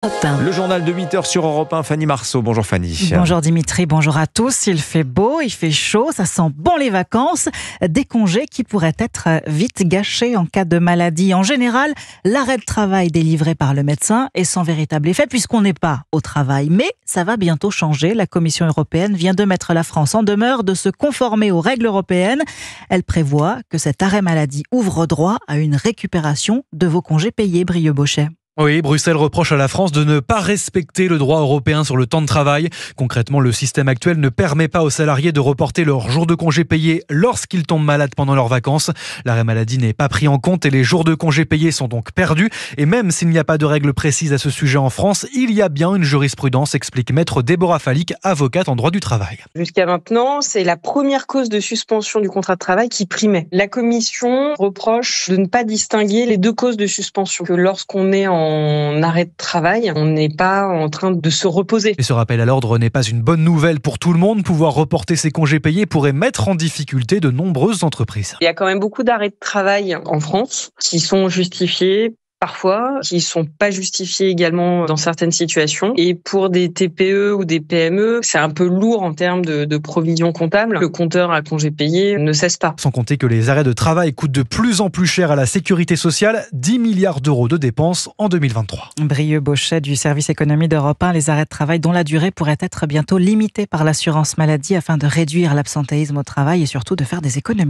Le journal de 8h sur Europe 1, Fanny Marceau. Bonjour Fanny. Bonjour Dimitri, bonjour à tous. Il fait beau, il fait chaud, ça sent bon les vacances. Des congés qui pourraient être vite gâchés en cas de maladie. En général, l'arrêt de travail délivré par le médecin est sans véritable effet puisqu'on n'est pas au travail. Mais ça va bientôt changer. La Commission européenne vient de mettre la France en demeure de se conformer aux règles européennes. Elle prévoit que cet arrêt maladie ouvre droit à une récupération de vos congés payés, Brieux Bochet. Oui, Bruxelles reproche à la France de ne pas respecter le droit européen sur le temps de travail. Concrètement, le système actuel ne permet pas aux salariés de reporter leurs jours de congés payés lorsqu'ils tombent malades pendant leurs vacances. L'arrêt maladie n'est pas pris en compte et les jours de congés payés sont donc perdus. Et même s'il n'y a pas de règles précises à ce sujet en France, il y a bien une jurisprudence, explique maître Déborah Falic, avocate en droit du travail. Jusqu'à maintenant, c'est la première cause de suspension du contrat de travail qui primait. La Commission reproche de ne pas distinguer les deux causes de suspension. Que lorsqu'on est en arrêt de travail, on n'est pas en train de se reposer. Et ce rappel à l'ordre n'est pas une bonne nouvelle pour tout le monde. Pouvoir reporter ses congés payés pourrait mettre en difficulté de nombreuses entreprises. Il y a quand même beaucoup d'arrêts de travail en France qui sont justifiés parfois, qui sont pas justifiés également dans certaines situations. Et pour des TPE ou des PME, c'est un peu lourd en termes de provision comptable. Le compteur à congés payés ne cesse pas. Sans compter que les arrêts de travail coûtent de plus en plus cher à la sécurité sociale, 10 milliards d'euros de dépenses en 2023. Brieux Bochet du service économie d'Europe 1, les arrêts de travail dont la durée pourrait être bientôt limitée par l'assurance maladie afin de réduire l'absentéisme au travail et surtout de faire des économies.